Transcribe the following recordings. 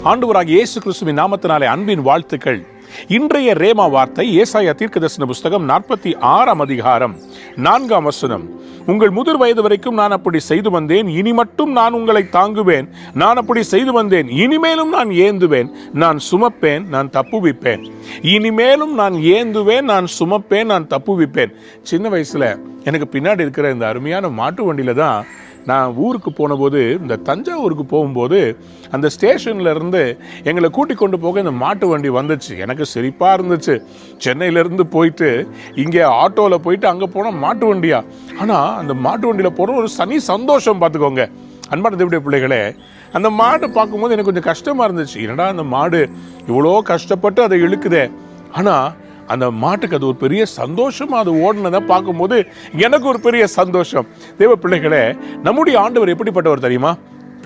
ஆண்டவராகிய இயேசு கிறிஸ்துவின் நாமத்தினாலே அன்பின் வாழ்த்துக்கள். இன்றைய ரேமா வார்த்தை ஏசாயா தீர்க்கதரிசன புஸ்தகம் 46 அதிகாரம் 4 உங்கள் முதிர் வயது வரைக்கும் நான் அப்படி செய்து வந்தேன், இனி மட்டும் நான் உங்களை தாங்குவேன். நான் அப்படி செய்து வந்தேன், இனிமேலும் நான் ஏந்துவேன். நான் சுமப்பேன், நான் தப்புவிப்பேன். இனிமேலும் நான் ஏந்துவேன், நான் சுமப்பேன், நான் தப்புவிப்பேன். சின்ன வயசுல எனக்கு பின்னாடி இருக்கிற இந்த அருமையான மாட்டு வண்டியில தான் நான் ஊருக்கு போன போது, இந்த தஞ்சாவூருக்கு போகும்போது அந்த ஸ்டேஷன்ல இருந்து எங்களை கூட்டி கொண்டு போக இந்த மாட்டு வண்டி வந்துச்சு. எனக்கு சிரிப்பா இருந்துச்சு. சென்னையிலேருந்து போயிட்டு இங்கே ஆட்டோவில் போயிட்டு அங்கே போனால் மாட்டு வண்டியா? ஆனால் அந்த மாட்டு வண்டியில் போகிற ஒரு சந்தோஷம் பார்த்துக்கோங்க. அன்பான தேவனுடைய பிள்ளைகளே, அந்த மாடு பார்க்கும்போது எனக்கு கொஞ்சம் கஷ்டமாக இருந்துச்சு. என்னடா அந்த மாடு இவ்வளோ கஷ்டப்பட்டு அதை இழுக்குதே. ஆனால் அந்த மாட்டுக்கு அது ஒரு பெரிய சந்தோஷம். அது ஓடினதை பார்க்கும்போது எனக்கு ஒரு பெரிய சந்தோஷம். தேவ பிள்ளைகளே, நம்முடைய ஆண்டவர் எப்படிப்பட்டவர் தெரியுமா?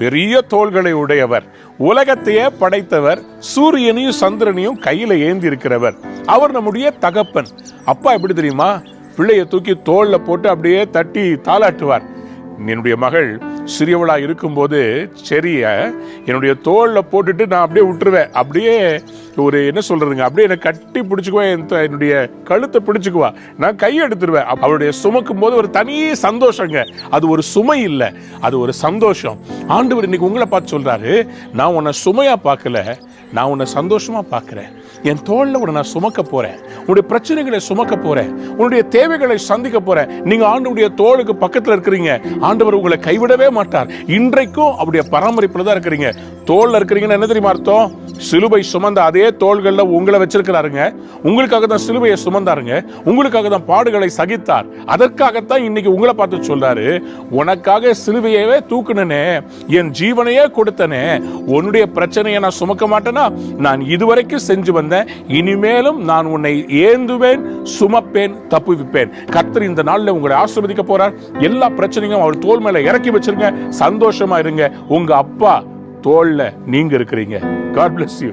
பெரிய தோள்களை உடையவர், உலகத்தையே படைத்தவர், சூரியனையும் சந்திரனையும் கையில ஏந்தி இருக்கிறவர். அவர் நம்முடைய தகப்பன். அப்பா எப்படி தெரியுமா? பிள்ளைய தூக்கி தோல்ல போட்டு அப்படியே தட்டி தாளாட்டுவார். என்னுடைய மகள் சிறியவளா இருக்கும்போது செரிய என்னுடைய தோல்ல போட்டுட்டு நான் அப்படியே விட்டுருவேன். அப்படியே ஒரு என்ன சொல்றதுங்க, அப்படியே என்னை கட்டி பிடிச்சுக்குவேன், என்னுடைய கழுத்தை பிடிச்சுக்குவா, நான் கையை எடுத்துருவேன். அவருடைய சுமக்கும் போது ஒரு தனி சந்தோஷங்க. அது ஒரு சுமை இல்லை, அது ஒரு சந்தோஷம். ஆண்டவர் இன்னைக்கு உங்களை பார்த்து சொல்றாரு, நான் உன்னை சுமையா பார்க்கல, நான் உன்னை சந்தோஷமா பார்க்கிறேன். என் தோல்ல உன்னை நான் சுமக்க போறேன். உன்னுடைய பிரச்சனைகளை சுமக்க போறேன். உன்னுடைய தேவைகளை சந்திக்க போறேன். நீங்க ஆண்டவருடைய தோளுக்கு பக்கத்துல இருக்கிறீங்க. ஆண்டவர் உங்களை கைவிடவே மாட்டார். இன்றைக்கும் அவருடைய பராமரிப்புல தான் இருக்கிறீங்க. தோல்ல இருக்கிறீங்கன்னு என்ன தெரியுமா அர்த்தம்? சிலுவை சுமந்த அதே தோள்கள்ல உங்களை வச்சிருக்கிறாருங்க. உங்களுக்காக தான் சிலுவையை சுமந்தாருங்க. உங்களுக்காக தான் பாடுகளை சகித்தார். அதற்காகத்தான் இன்னைக்கு உங்களை பார்த்து சொல்றாரு, உனக்காக சிலுவையவே தூக்குனனே, என் ஜீவனையே கொடுத்தனே, உன்னுடைய பிரச்சனையை நான் சுமக்க மாட்டேனா? நான் இதுவரைக்கும் செஞ்சு வந்தேன், இனிமேலும் நான் உன்னை ஏந்துவேன், சுமப்பேன், தப்புவிப்பேன். கர்த்தர் இந்த நாள்ல உங்களை ஆசீர்வதிக்க போறார். எல்லா பிரச்சனையும் அவர் தோள் மேல இறக்கி வச்சிருங்க. சந்தோஷமா இருங்க. உங்க அப்பா தோள்ல நீங்க இருக்கிறீங்க. God bless you.